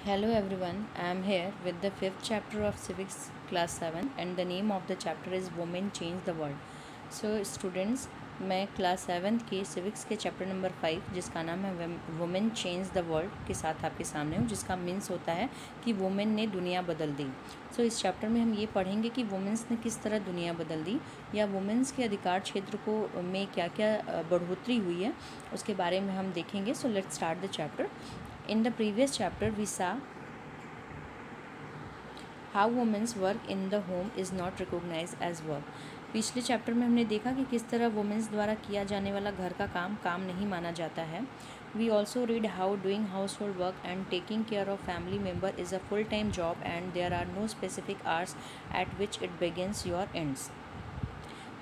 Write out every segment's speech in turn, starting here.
Hello everyone, I am here with the fifth chapter of Civics class 7 and the name of the chapter is Women Change the World. So students, मैं class 7th के civics के chapter number 5 जिसका नाम है women change the world के साथ आपके सामने हूँ, जिसका मीन्स होता है कि वुमेन ने दुनिया बदल दी। सो इस चैप्टर में हम ये पढ़ेंगे कि वुमेन्स ने किस तरह दुनिया बदल दी या वुमेन्स के अधिकार क्षेत्र को में क्या क्या बढ़ोतरी हुई है उसके बारे में हम देखेंगे। So let's start the chapter. In the previous chapter, we saw how women's work in the home is not recognized as work. पिछले चैप्टर में हमने देखा कि किस तरह वुमेन्स द्वारा किया जाने वाला घर का काम नहीं माना जाता है। We also read how doing household work and taking care of family member is a full-time job and there are no specific hours at which it begins or ends.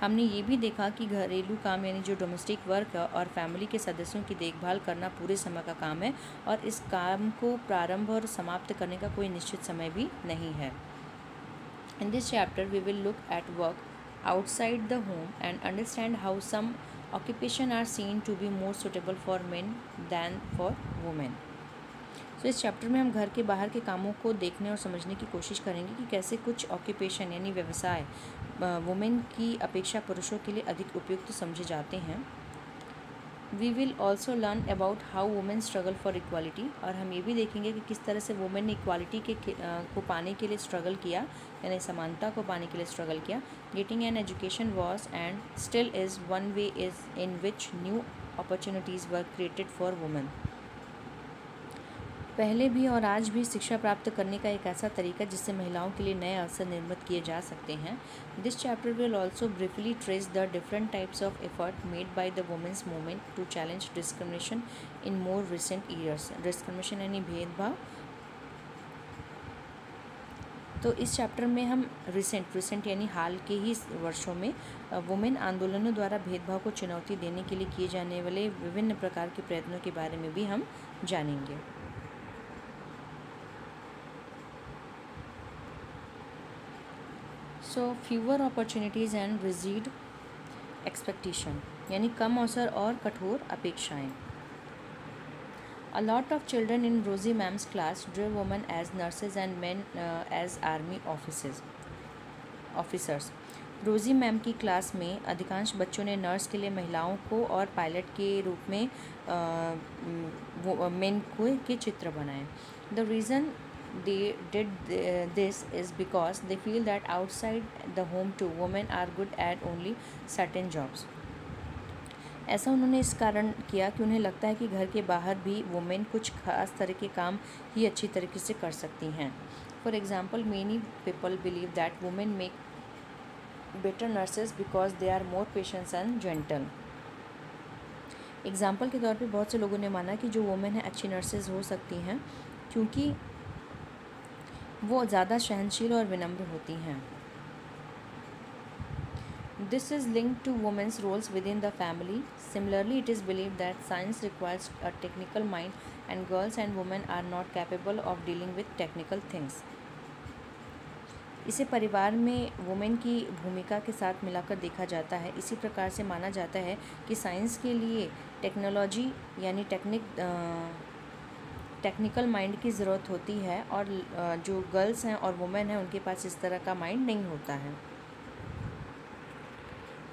हमने ये भी देखा कि घरेलू काम यानी जो डोमेस्टिक वर्क है और फैमिली के सदस्यों की देखभाल करना पूरे समय का काम है और इस काम को प्रारंभ और समाप्त करने का कोई निश्चित समय भी नहीं है। In this chapter we will look at work outside the home and understand how some occupation are seen to be more suitable for men than for women. तो इस चैप्टर में हम घर के बाहर के कामों को देखने और समझने की कोशिश करेंगे कि कैसे कुछ ऑक्यूपेशन यानी व्यवसाय वुमेन की अपेक्षा पुरुषों के लिए अधिक उपयुक्त समझे जाते हैं। We will also learn about how women struggle for equality, और हम ये भी देखेंगे कि किस तरह से वुमेन ने इक्वालिटी को पाने के लिए स्ट्रगल किया यानी समानता को पाने के लिए स्ट्रगल किया। Getting an education was and still is one way is in which new opportunities were created for women. पहले भी और आज भी शिक्षा प्राप्त करने का एक ऐसा तरीका जिससे महिलाओं के लिए नए अवसर निर्मित किए जा सकते हैं। This chapter will also briefly trace the different types of effort made by the women's movement to challenge discrimination in more recent years. Discrimination यानी भेदभाव। तो इस चैप्टर में हम रिसेंट यानी हाल के ही वर्षों में वुमेन आंदोलनों द्वारा भेदभाव को चुनौती देने के लिए किए जाने वाले विभिन्न प्रकार के प्रयत्नों के बारे में भी हम जानेंगे। So fewer opportunities and rigid expectation यानी कम अवसर और कठोर अपेक्षाएं। A lot of children in Rosy ma'am's class drew women as nurses and man as army officers. Rosy ma'am की क्लास में अधिकांश बच्चों ने नर्स के लिए महिलाओं को और पायलट के रूप में मेन के चित्र बनाए। The reason they did this is because they feel that outside the home too women are good at only certain jobs. ऐसा उन्होंने इस कारण किया कि उन्हें लगता है कि घर के बाहर भी वुमेन कुछ खास तरह के काम ही अच्छी तरीके से कर सकती हैं। For example many people believe that women make better nurses because they are more patience and gentle. Example के तौर पे बहुत से लोगों ने माना कि जो वुमेन है अच्छी नर्सेज हो सकती हैं क्योंकि वो ज़्यादा सहनशील और विनम्र होती हैं। This is linked to women's roles within the family. Similarly it is believe that science requires a technical mind and girls and women are not capable of dealing with technical things. इसे परिवार में women की भूमिका के साथ मिलाकर देखा जाता है। इसी प्रकार से माना जाता है कि साइंस के लिए टेक्नोलॉजी यानी टेक्निकल माइंड की ज़रूरत होती है और जो गर्ल्स हैं और वुमेन हैं उनके पास इस तरह का माइंड नहीं होता है।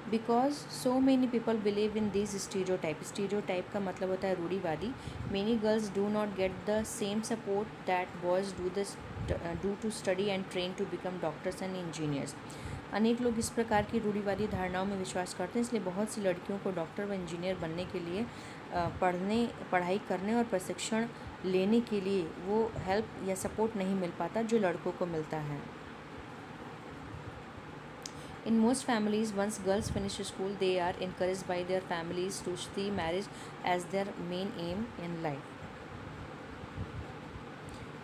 Because so many people believe in this stereotype का मतलब होता है रूढ़िवादी। Many girls do not get the same support that boys do to study and train to become doctors and engineers. अनेक लोग इस प्रकार की रूढ़िवादी धारणाओं में विश्वास करते हैं, इसलिए बहुत सी लड़कियों को डॉक्टर व इंजीनियर बनने के लिए पढ़ाई करने और प्रशिक्षण लेने के लिए वो हेल्प या सपोर्ट नहीं मिल पाता जो लड़कों को मिलता है। In most families once girls finish school they are encourage by their families to see marriage as their main aim in life.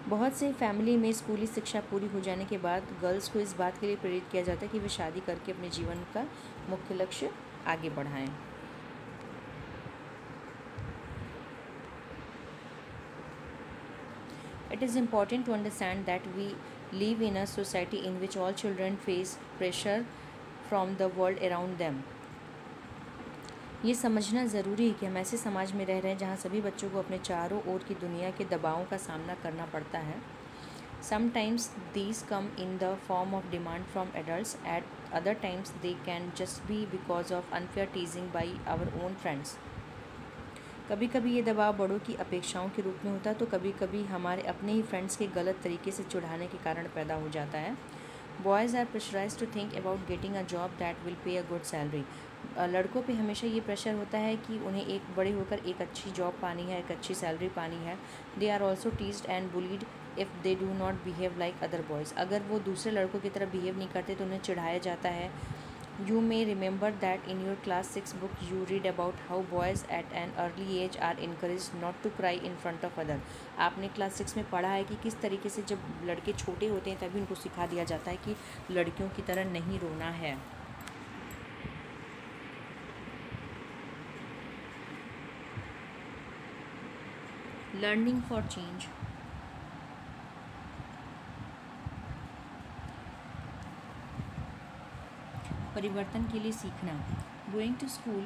बहुत से फैमिली में स्कूली शिक्षा पूरी हो जाने के बाद गर्ल्स को इस बात के लिए प्रेरित किया जाता है कि वे शादी करके अपने जीवन का मुख्य लक्ष्य आगे बढ़ाएं। It is important to understand that we live in a society in which all children face pressure from the world around them. ये समझना ज़रूरी है कि हम ऐसे समाज में रह रहे हैं जहाँ सभी बच्चों को अपने चारों ओर की दुनिया के दबावों का सामना करना पड़ता है. Sometimes these come in the form of demand from adults. At other times they can just be because of unfair teasing by our own friends. कभी कभी ये दबाव बड़ों की अपेक्षाओं के रूप में होता है, तो कभी कभी हमारे अपने ही फ्रेंड्स के गलत तरीके से चिढ़ाने के कारण पैदा हो जाता है. Boys are pressurise to think about getting a job that will pay a good salary. लड़कों पे हमेशा ये प्रेशर होता है कि उन्हें एक बड़े होकर एक अच्छी जॉब पानी है, एक अच्छी सैलरी पानी है. They are also teased and bullied if they do not behave like other boys. अगर वो दूसरे लड़कों की तरह बिहेव नहीं करते तो उन्हें चिढ़ाया जाता है. You may remember that in your class 6 book you read about how boys at an early age are encouraged not to cry in front of other. आपने क्लास 6 में पढ़ा है कि किस तरीके से जब लड़के छोटे होते हैं तभी उनको सिखा दिया जाता है कि लड़कियों की तरह नहीं रोना है. Learning for change. परिवर्तन के लिए सीखना. Going to school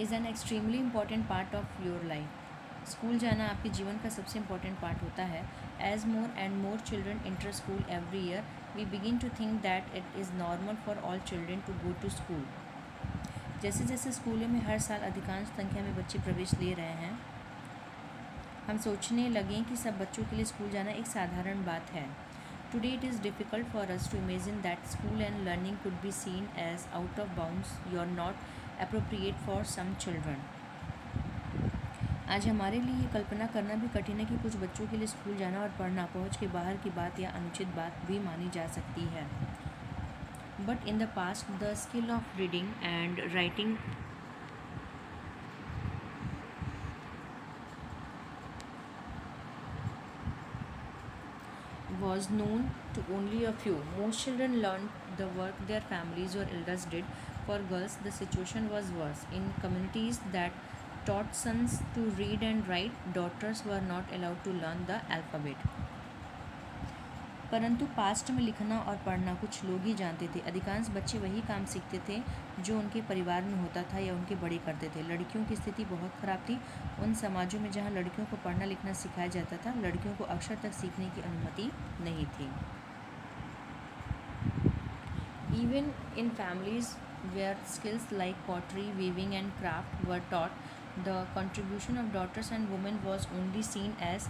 is an extremely important part of your life. School जाना आपके जीवन का सबसे इम्पॉर्टेंट पार्ट होता है. As more and more children enter school every year we begin to think that it is normal for all children to go to school. जैसे जैसे स्कूलों में हर साल अधिकांश संख्या में बच्चे प्रवेश ले रहे हैं, हम सोचने लगें कि सब बच्चों के लिए स्कूल जाना एक साधारण बात है. Today it is difficult for us to imagine that school and learning could be seen as out of bounds or not appropriate for some children. आज हमारे लिए ये कल्पना करना भी कठिन है कि कुछ बच्चों के लिए स्कूल जाना और पढ़ना पहुँच के बाहर की बात या अनुचित बात भी मानी जा सकती है. But in the past, the skill of reading and writing was known to only a few. Most children learned the work their families or elders did. For girls, the situation was worse. In communities that taught sons to read and write, daughters were not allowed to learn the alphabet. परंतु past में लिखना और पढ़ना कुछ लोग ही जानते थे. अधिकांश बच्चे वही काम सीखते थे जो उनके परिवार में होता था या उनके बड़े करते थे. लड़कियों की स्थिति बहुत ख़राब थी. उन समाजों में जहाँ लड़कियों को पढ़ना लिखना सिखाया जाता था, लड़कियों को अक्षर तक सीखने की अनुमति नहीं थी. Even in families where skills like pottery, weaving and craft were taught, the contribution of daughters and women was only seen as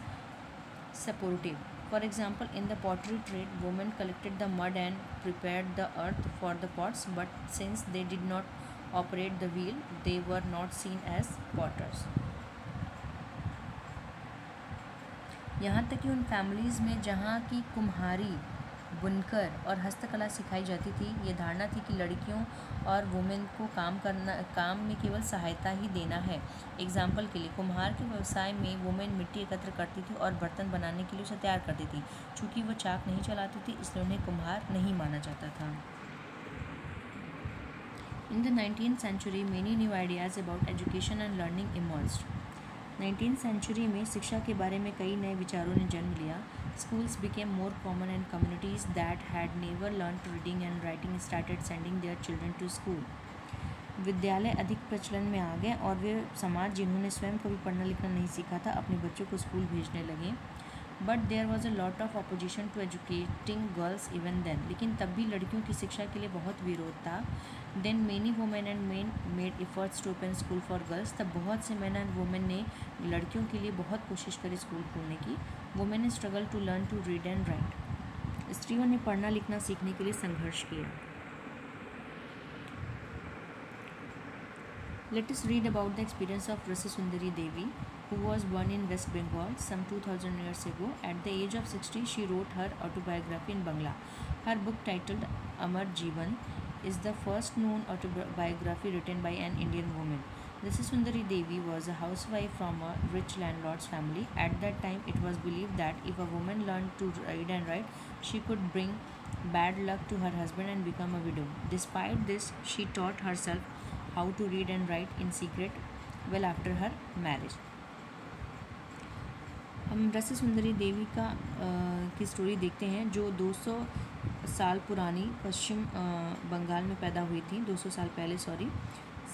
supportive. For example, in the pottery trade, women collected the mud and prepared the earth for the pots, but since they did not operate the wheel, they were not seen as potters. यहाँ तक कि उन families में जहाँ की कुम्हारी, बुनकर और हस्तकला सिखाई जाती थी, ये धारणा थी कि लड़कियों और वुमेन को काम में केवल सहायता ही देना है. एग्जाम्पल के लिए, कुम्हार के व्यवसाय में वुमेन मिट्टी एकत्र करती थी और बर्तन बनाने के लिए उसे तैयार करती थी. चूँकि वो चाक नहीं चलाती थी, इसलिए उन्हें कुम्हार नहीं माना जाता था. In the 19th century, many new ideas about education and learning emerged. 19th century में शिक्षा के बारे में कई नए विचारों ने जन्म लिया. Schools became more common and communities that had never learned reading and writing started sending their children to school. विद्यालय अधिक प्रचलन में आ गए और वे समाज जिन्होंने स्वयं कभी पढ़ना लिखना नहीं सीखा था, अपने बच्चों को स्कूल भेजने लगे. But there was a lot of opposition to educating girls even then. लेकिन तब भी लड़कियों की शिक्षा के लिए बहुत विरोध था. Then many women and men made efforts to open school for girls. तब बहुत से मैन एंड वुमेन ने लड़कियों के लिए बहुत कोशिश करी स्कूल खोलने की. वुमेन ने struggle to learn to read and write. स्त्रियों ने पढ़ना लिखना सीखने के लिए संघर्ष किया. Let us read about the experience of Rasi Sundari Devi, who was born in West Bengal some 2000 years ago. At the age of 60, she wrote her autobiography in Bangla. Her book titled Amar Jeevan is the first known autobiography written by an Indian woman. Rasi Sundari Devi was a housewife from a rich landlord's family. At that time, it was believed that if a woman learned to read and write, she could bring bad luck to her husband and become a widow. Despite this, she taught herself how to read and write in secret well after her marriage. हम रसी सुंदरी देवी की story देखते हैं, जो 200 साल पुरानी पश्चिम बंगाल में पैदा हुई थी, 200 साल पहले,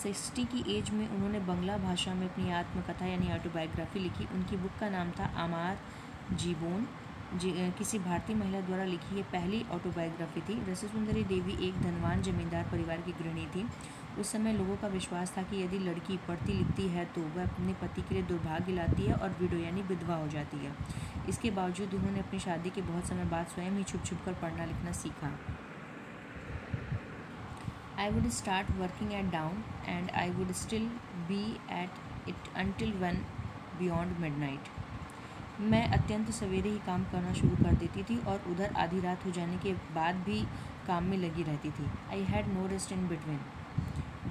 60 की एज में उन्होंने बंगला भाषा में अपनी आत्मकथा यानी ऑटोबायोग्राफी लिखी। उनकी बुक का नाम था आमार जीबोन, किसी भारतीय महिला द्वारा लिखी ये पहली ऑटोबायोग्राफी थी। रसा सुंदरी देवी एक धनवान जमींदार परिवार की गृहिणी थी। उस समय लोगों का विश्वास था कि यदि लड़की पढ़ती लिखती है तो वह अपने पति के लिए दुर्भाग्य लाती है और विडो यानी विधवा हो जाती है। इसके बावजूद उन्होंने अपनी शादी के बहुत समय बाद स्वयं ही छुप छुप कर पढ़ना लिखना सीखा। I would start working at dawn and I would still be at it until 1 beyond midnight. मैं अत्यंत सवेरे ही काम करना शुरू कर देती थी और उधर आधी रात हो जाने के बाद भी काम में लगी रहती थी। I had no rest in between.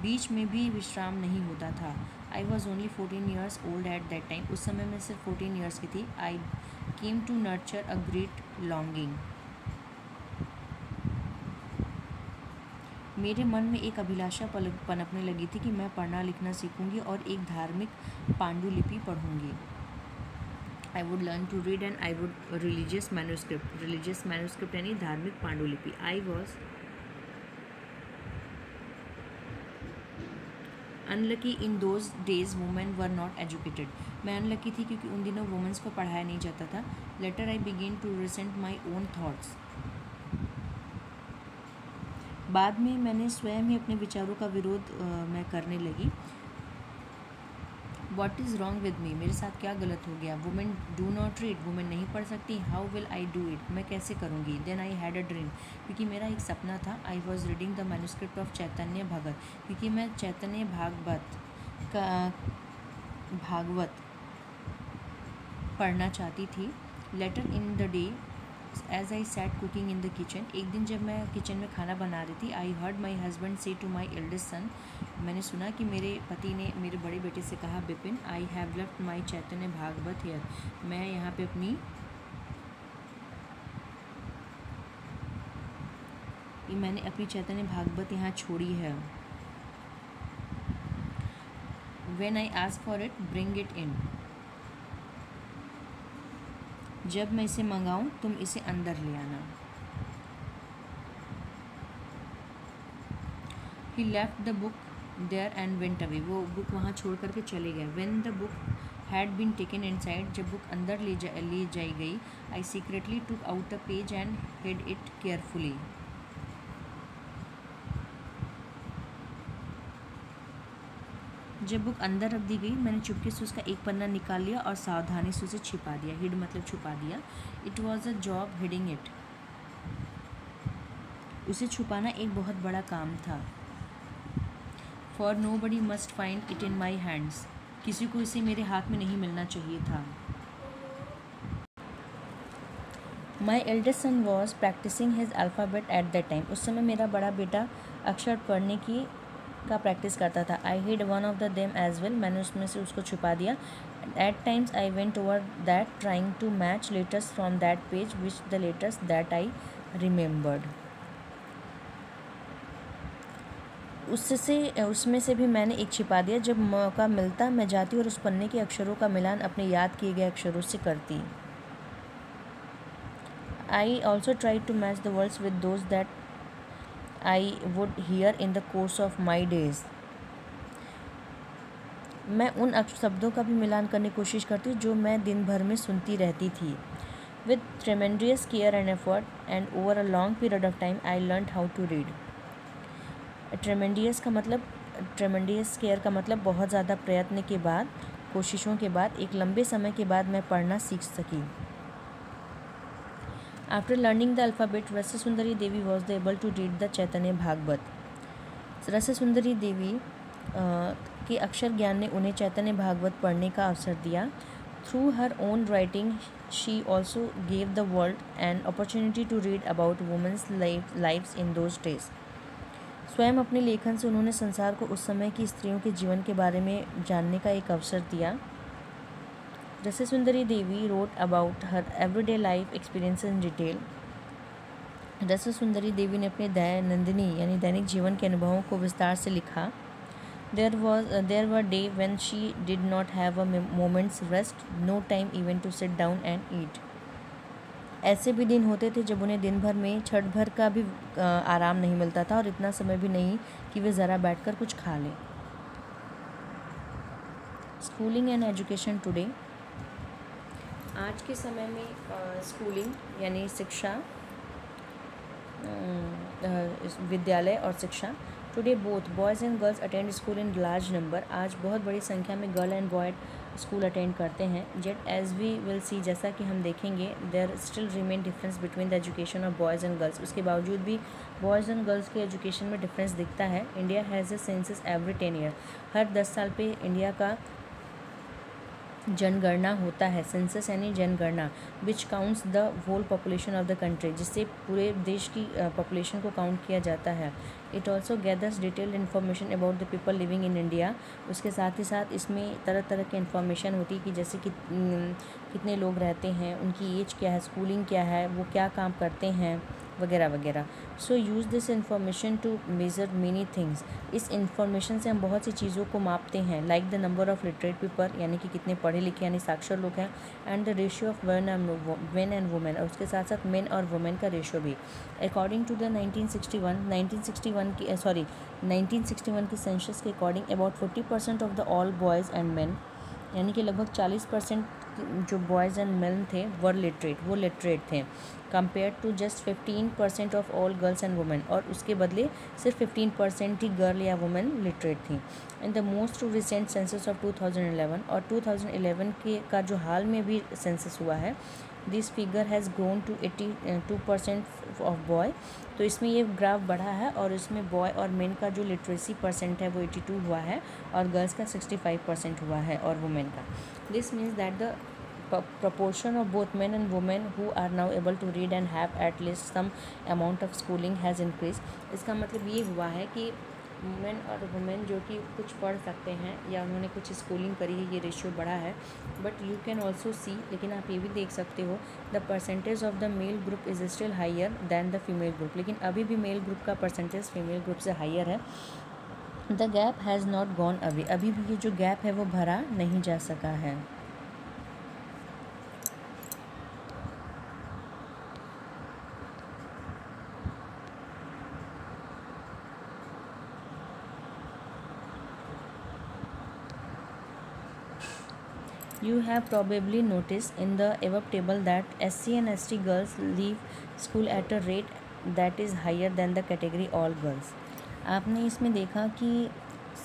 बीच में भी विश्राम नहीं होता था। I was only 14 years old at that time. उस समय मैं सिर्फ 14 years की थी। I came to nurture a great longing. मेरे मन में एक अभिलाषा पनपने लगी थी कि मैं पढ़ना लिखना सीखूंगी और एक धार्मिक पांडुलिपि पढ़ूंगी। I would learn to read and I would religious manuscript यानी धार्मिक पांडुलिपि। I was unlucky in those days women were not educated. मैं अनलकी थी क्योंकि उन दिनों वुमेंस को पढ़ाया नहीं जाता था। Later I begin to resent my own thoughts. बाद में मैंने स्वयं ही अपने विचारों का विरोध मैं करने लगी। What is wrong with me, मेरे साथ क्या गलत हो गया। Women do not read, women नहीं पढ़ सकती। How will I do it, मैं कैसे करूँगी। Then I had a dream, क्योंकि मेरा एक सपना था। I was reading the manuscript of Chaitanya Bhagat, क्योंकि मैं चैतन्य भागवत पढ़ना चाहती थी। Later in the day as I sat cooking in the kitchen, एक दिन जब मैं किचन में खाना बना रही थी, आई हर्ड माई हस्बैंड से टू माई एल्डेस्ट सन, मैंने सुना कि मेरे पति ने मेरे बड़े बेटे से कहा, Bipin I have left my Chaitanya Bhagavat here, मैं यहाँ पे मैंने अपनी चैतन्य भागवत यहाँ छोड़ी है। When I ask for it bring it in, जब मैं इसे मंगाऊं तुम इसे अंदर ले आना। He left the book there and went away, वो बुक वहाँ छोड़ करके चले गए। When the book had been taken inside, जब बुक अंदर ले जाई गई, I secretly took out the page and hid it carefully. जब बुक अंदर रख दी गई, मैंने चुपके से उसका एक पन्ना निकाल लिया और सावधानी से उसे छिपा दिया। हिड मतलब छुपा दिया। It was a job hiding it, उसे छुपाना एक बहुत बड़ा काम था। For nobody must find it in my hands, किसी को इसे मेरे हाथ में नहीं मिलना चाहिए था। My eldest son was practising his alphabet at that time, उस समय मेरा बड़ा बेटा अक्षर पढ़ने का प्रैक्टिस करता था। I hid one of the them as well, मैंने उसमें से उसको छुपा दिया। At times I went over that trying to match letters from that page which the letters that I remembered. उसमें से भी मैंने एक छिपा दिया। जब मौका मिलता मैं जाती और उस पन्ने के अक्षरों का मिलान अपने याद किए गए अक्षरों से करती। I also try to match the words with those that I would hear in the course of my days. मैं उन शब्दों का भी मिलान करने की कोशिश करती हूँ जो मैं दिन भर में सुनती रहती थी। With tremendous care and effort and over a long period of time, I learned how to read. Tremendous care का मतलब बहुत ज़्यादा प्रयत्न के बाद, कोशिशों के बाद, एक लंबे समय के बाद मैं पढ़ना सीख सकी। After learning the alphabet, Rasa Sundari Devi was able to read the Chaitanya Bhagavad. रसा सुंदरी देवी के अक्षर ज्ञान ने उन्हें चैतन्य भागवत पढ़ने का अवसर दिया। Through her own writing, she also gave the world an opportunity to read about women's lives in those days. स्वयं अपने लेखन से उन्होंने संसार को उस समय की स्त्रियों के जीवन के बारे में जानने का एक अवसर दिया। रसा सुंदरी देवी wrote about her everyday life experiences in detail. रसा सुंदरी देवी ने अपने दैनंदिनी यानी दैनिक जीवन के अनुभवों को विस्तार से लिखा। There were days when she did not have a moment's rest, no time even to sit down and eat. ऐसे भी दिन होते थे जब उन्हें दिन भर में छठ भर का भी आराम नहीं मिलता था और इतना समय भी नहीं कि वे ज़रा बैठकर कुछ खा लें। Schooling and education today. आज के समय में स्कूलिंग यानी शिक्षा, विद्यालय और शिक्षा। Today both boys and girls attend school in large number. आज बहुत बड़ी संख्या में girl and boy school attend करते हैं। Yet as we will see, जैसा कि हम देखेंगे, there still remain difference between the education of boys and girls. उसके बावजूद भी बॉयज़ एंड गर्ल्स के एजुकेशन में डिफरेंस दिखता है। India has a census every 10 year. हर 10 साल पे इंडिया का जनगणना होता है। सेंसस यानी जनगणना, which counts the whole population of the country, जिससे पूरे देश की पॉपुलेशन को काउंट किया जाता है। It also gathers detailed information about the people living in India. उसके साथ ही साथ इसमें तरह तरह की इन्फॉर्मेशन होती है कि जैसे कि कितने लोग रहते हैं, उनकी एज क्या है, स्कूलिंग क्या है, वो क्या काम करते हैं, वगैरह वगैरह। So use this information to measure many things. इस इंफॉर्मेशन से हम बहुत सी चीज़ों को मापते हैं, like the number of literate people, यानी कि कितने पढ़े लिखे यानी साक्षर लोग हैं, and the ratio of men and women, और उसके साथ साथ मेन और वुमेन का रेशियो भी। अकॉर्डिंग टू द 1961 की सेंसस के according about 40% of the all boys and main, यानी कि लगभग 40% जो बॉयज़ एंड मेन थे वो लिटरेट थे, compare to just 15% of all girls and women, और उसके बदले सिर्फ 15% ही गर्ल या वुमेन लिटरेट थी। In the most recent census of 2011, और 2011 के का जो हाल में भी सेंसस हुआ है, this figure has grown to 82% of boy. तो इसमें ये ग्राफ बढ़ा है और इसमें बॉय और मेन का जो लिटरेसी परसेंट है वो 82 हुआ है और गर्ल्स का 65% हुआ है और वुमेन का। This means that the proportion of both men and women who are now able to read and have at least some amount of schooling has increased। इसका मतलब ये हुआ है कि मेन और वुमेन जो कि कुछ पढ़ सकते हैं या उन्होंने कुछ स्कूलिंग करी है, ये रेशियो बढ़ा है। But you can also see, लेकिन आप ये भी देख सकते हो, the percentage of the male group is still higher than the female group. लेकिन अभी भी मेल ग्रुप का परसेंटेज फीमेल ग्रुप से हायर है। The gap has not gone away, अभी भी ये जो गैप है वो भरा नहीं जा सका है। You have probably noticed in the above table that SC and ST girls leave school at a rate that is higher than the category all girls। आपने इसमें देखा कि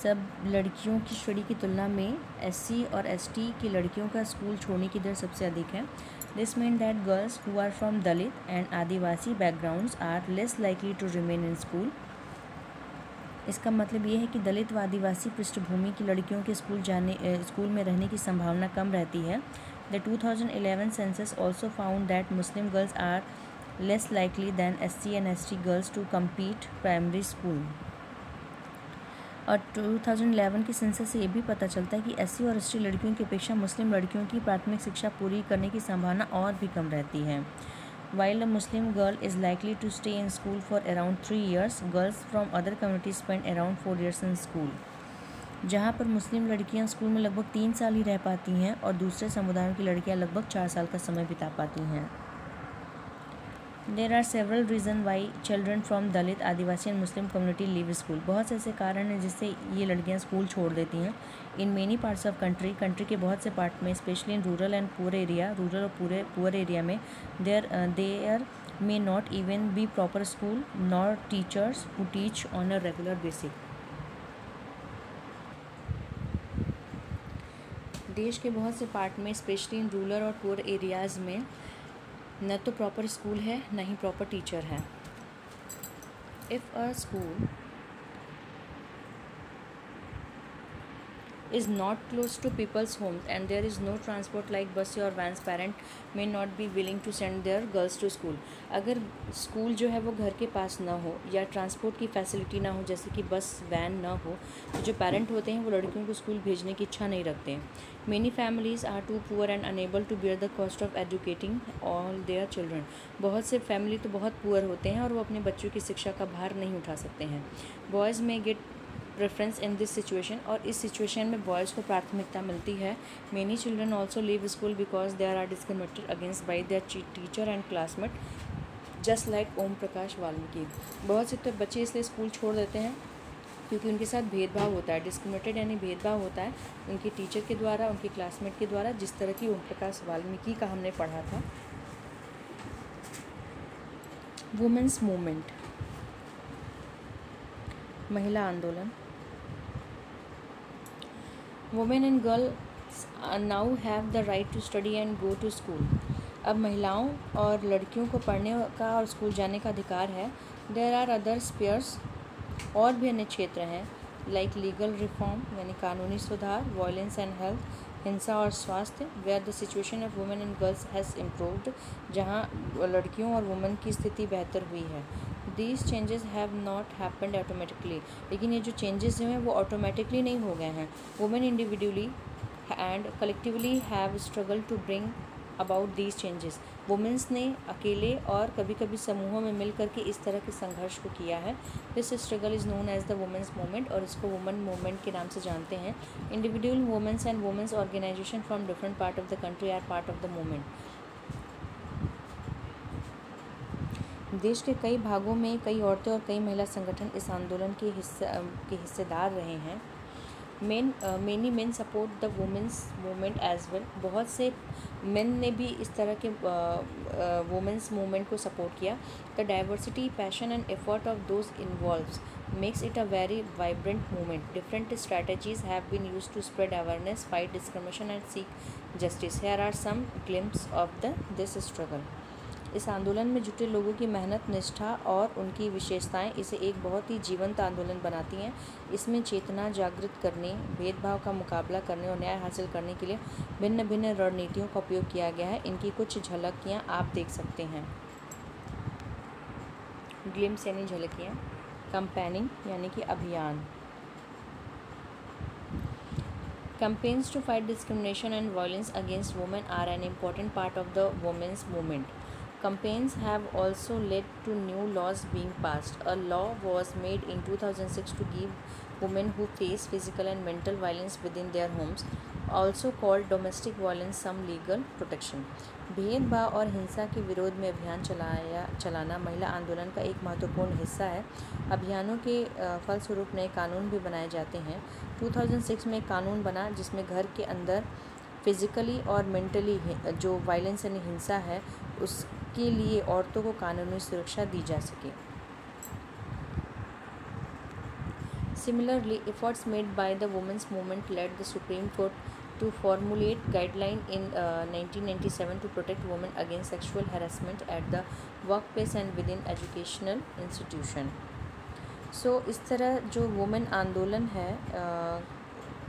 सब लड़कियों की श्रेणी की तुलना में SC और ST की लड़कियों का स्कूल छोड़ने की दर सबसे अधिक है। This mean that girls who are from Dalit and Adivasi backgrounds are less likely to remain in school. इसका मतलब ये है कि दलित व आदिवासी पृष्ठभूमि की लड़कियों के स्कूल में रहने की संभावना कम रहती है। The 2011 census also found that Muslim girls are less likely than SC and ST girls to compete primary school. और 2011 की सेंसस से ये भी पता चलता है कि SC और ST लड़कियों की अपेक्षा मुस्लिम लड़कियों की प्राथमिक शिक्षा पूरी करने की संभावना और भी कम रहती है। While a Muslim girl is likely to stay in school for around 3 years, girls from other communities spend around 4 years in school। जहाँ पर मुस्लिम लड़कियाँ स्कूल में लगभग 3 साल ही रह पाती हैं और दूसरे समुदायों की लड़कियाँ लगभग 4 साल का समय बिता पाती हैं। There are several reasons why children from Dalit, Adivasi and Muslim community leave school. बहुत से ऐसे कारण हैं जिससे ये लड़कियाँ स्कूल छोड़ देती हैं। In many parts of country के बहुत से पार्ट में, specially in rural and poor area, rural और पुअर एरिया में, there may not even be proper school nor teachers who teach on a regular basis. देश के बहुत से पार्ट में, स्पेशली इन रूरल और पुअर एरियाज़ में, न तो प्रॉपर स्कूल है न ही प्रॉपर टीचर है। If a school is not close to people's homes and there is no transport like bus or vans, parent may not be willing to send their girls to school। अगर school जो है वो घर के पास ना हो या ट्रांसपोर्ट की फैसिलिटी ना हो, जैसे कि बस वैन ना हो, तो जो पेरेंट होते हैं वो लड़कियों को स्कूल भेजने की इच्छा नहीं रखते हैं। Many families are too poor and unable to bear the cost of educating all their children. बहुत से फैमिली तो बहुत पुअर होते हैं और वो अपने बच्चों की शिक्षा का भार नहीं उठा सकते हैं। बॉयज़ में get preference in this situation, और इस सिचुएशन में बॉयज़ को प्राथमिकता मिलती है। Many children also leave school because they are discriminated against by their teacher and classmate just like Om Prakash Valmiki. बहुत से तो बच्चे इसलिए स्कूल छोड़ देते हैं क्योंकि उनके साथ भेदभाव होता है। डिस्क्रिमिनेटेड यानी भेदभाव होता है उनके टीचर के द्वारा, उनके क्लासमेट के द्वारा, जिस तरह की ओम प्रकाश वाल्मीकि का हमने पढ़ा था। वुमेन्स मूवमेंट, महिला आंदोलन। Women and girls now have the right to study and go to school. अब महिलाओं और लड़कियों को पढ़ने का और स्कूल जाने का अधिकार है। देयर आर अदर स्पेयर्स, और भी अन्य क्षेत्र हैं, लाइक लीगल रिफॉर्म यानी कानूनी सुधार, वायलेंस एंड हेल्थ, हिंसा और स्वास्थ्य, where the situation of women and girls has improved, जहाँ लड़कियों और वुमेन की स्थिति बेहतर हुई है। These changes have not happened automatically, लेकिन ये जो चेंजेस हैं वो ऑटोमेटिकली नहीं हो गए हैं। Women individually and collectively have struggle to bring about these changes. Women's ने अकेले और कभी कभी समूहों में मिल करके इस तरह के संघर्ष को किया है। This struggle is known as the women's movement, और इसको वुमेन मूवमेंट के नाम से जानते हैं। Individual women's and women's organisation from different part of the country are part of the movement. देश के कई भागों में कई औरतें और कई महिला संगठन इस आंदोलन के हिस्सेदार रहे हैं। Many men support the women's movement as well. बहुत से मेन ने भी इस तरह के वुमेंस मूवमेंट को सपोर्ट किया। The diversity, passion and effort of those involves makes it a very vibrant movement. Different strategies have been used to spread awareness, fight discrimination and seek justice. Here are some glimpses of this struggle. इस आंदोलन में जुटे लोगों की मेहनत, निष्ठा और उनकी विशेषताएं इसे एक बहुत ही जीवंत आंदोलन बनाती हैं। इसमें चेतना जागृत करने, भेदभाव का मुकाबला करने और न्याय हासिल करने के लिए भिन्न भिन्न रणनीतियों का उपयोग किया गया है। इनकी कुछ झलकियाँ आप देख सकते हैं। ग्लिम्स यानी झलकियाँ। कैंपेनिंग यानी कि अभियान। Campaigns to fight discrimination and violence against women are an important part of the women's movement. Campaigns have also led to new laws being passed. A law was made in 2006 to give women who face physical and mental violence within their homes, also called domestic violence, some legal protection. भेदभाव और हिंसा के विरोध में अभियान चलाना महिला आंदोलन का एक महत्वपूर्ण हिस्सा है। अभियानों के फलस्वरूप नए कानून भी बनाए जाते हैं। 2006 में एक कानून बना जिसमें घर के अंदर फिज़िकली और मेंटली जो वायलेंस यानी हिंसा है उसके लिए औरतों को कानूनी सुरक्षा दी जा सके। Similarly, efforts made by the women's movement led the Supreme Court to formulate guidelines in 1997 to protect women against sexual harassment at the workplace and within educational institution. So इस तरह जो वुमेन आंदोलन है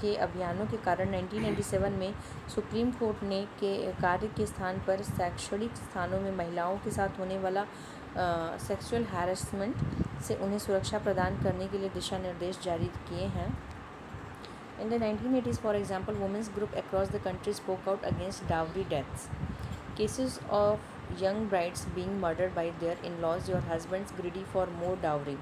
के अभियानों के कारण 1997 में सुप्रीम कोर्ट ने के कार्य के स्थान पर शैक्षणिक स्थानों में महिलाओं के साथ होने वाला सेक्सुअल हैरेसमेंट से उन्हें सुरक्षा प्रदान करने के लिए दिशा निर्देश जारी किए हैं। In the 1980s, for example, women's group across the country spoke out against dowry deaths, cases of young brides being murdered by their in-laws or husbands greedy for more dowry.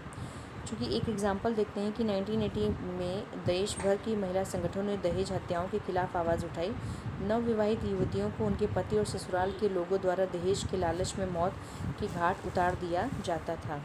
चूँकि एक एग्जाम्पल देखते हैं कि 1980 में देश भर की महिला संगठनों ने दहेज हत्याओं के खिलाफ आवाज़ उठाई। नवविवाहित युवतियों को उनके पति और ससुराल के लोगों द्वारा दहेज के लालच में मौत की घाट उतार दिया जाता था।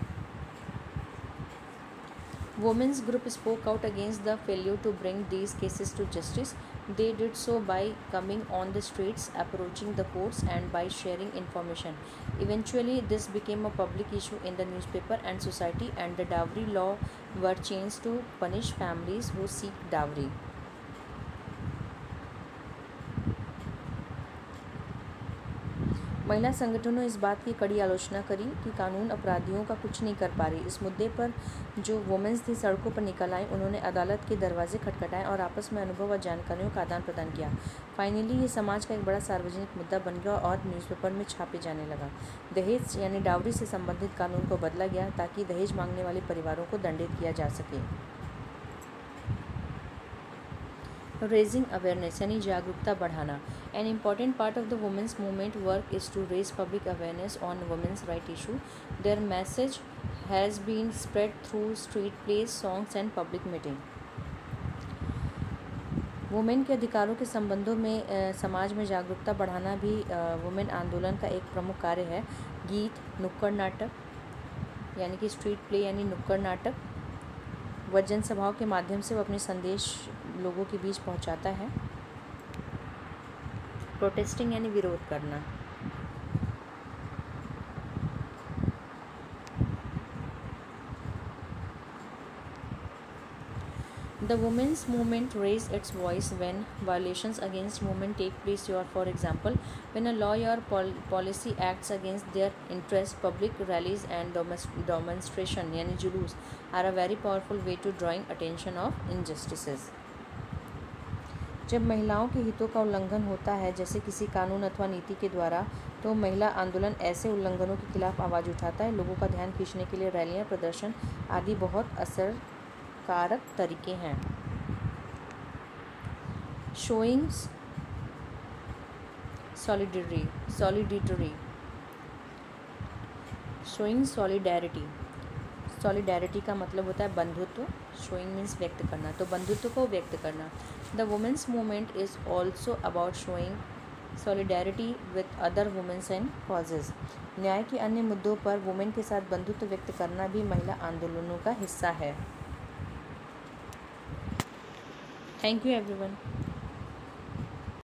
Women's group spoke out against the failure to bring these cases to justice. They did so by coming on the streets, approaching the courts, and by sharing information. Eventually, this became a public issue in the newspaper and society, and the dowry law were changed to punish families who seek dowry. महिला संगठनों ने इस बात की कड़ी आलोचना करी कि कानून अपराधियों का कुछ नहीं कर पा रही। इस मुद्दे पर जो वुमेन्स थी सड़कों पर निकल आई, उन्होंने अदालत के दरवाजे खटखटाए और आपस में अनुभव और जानकारियों का आदान प्रदान किया। फाइनली ये समाज का एक बड़ा सार्वजनिक मुद्दा बन गया और न्यूज़पेपर में छापे जाने लगा। दहेज यानी डावरी से संबंधित कानून को बदला गया ताकि दहेज मांगने वाले परिवारों को दंडित किया जा सके। रेजिंग अवेयरनेस यानी जागरूकता बढ़ाना। An important part of the women's movement work is to raise public awareness on women's right issue. Their message has been spread through street plays, songs and public meeting. Women के अधिकारों के संबंधों में समाज में जागरूकता बढ़ाना भी वुमेन आंदोलन का एक प्रमुख कार्य है। गीत, नुक्कड़ नाटक यानी कि स्ट्रीट प्ले यानी नुक्कड़ नाटक व जनसभाओं के माध्यम से वो अपने संदेश लोगों के बीच पहुंचाता है। प्रोटेस्टिंग यानी विरोध करना। The women's movement raised its voice when violations against women take place. For example, when a law or policy acts against their interest, public rallies and demonstration यानी जुलूस are a very powerful way to drawing attention of injustices. जब महिलाओं के हितों का उल्लंघन होता है, जैसे किसी कानून अथवा नीति के द्वारा, तो महिला आंदोलन ऐसे उल्लंघनों के खिलाफ आवाज़ उठाता है। लोगों का ध्यान खींचने के लिए रैलियां, प्रदर्शन आदि बहुत कारक तरीके हैं। शोइंग सॉलिडेरिटी का मतलब होता है बंधुत्व। शोइंग मीन्स व्यक्त करना, तो बंधुत्व को व्यक्त करना। The women's movement is also about showing solidarity with other women's and causes. न्याय के अन्य मुद्दों पर वुमेन के साथ बंधुत्व व्यक्त करना भी महिला आंदोलनों का हिस्सा है। Thank you everyone.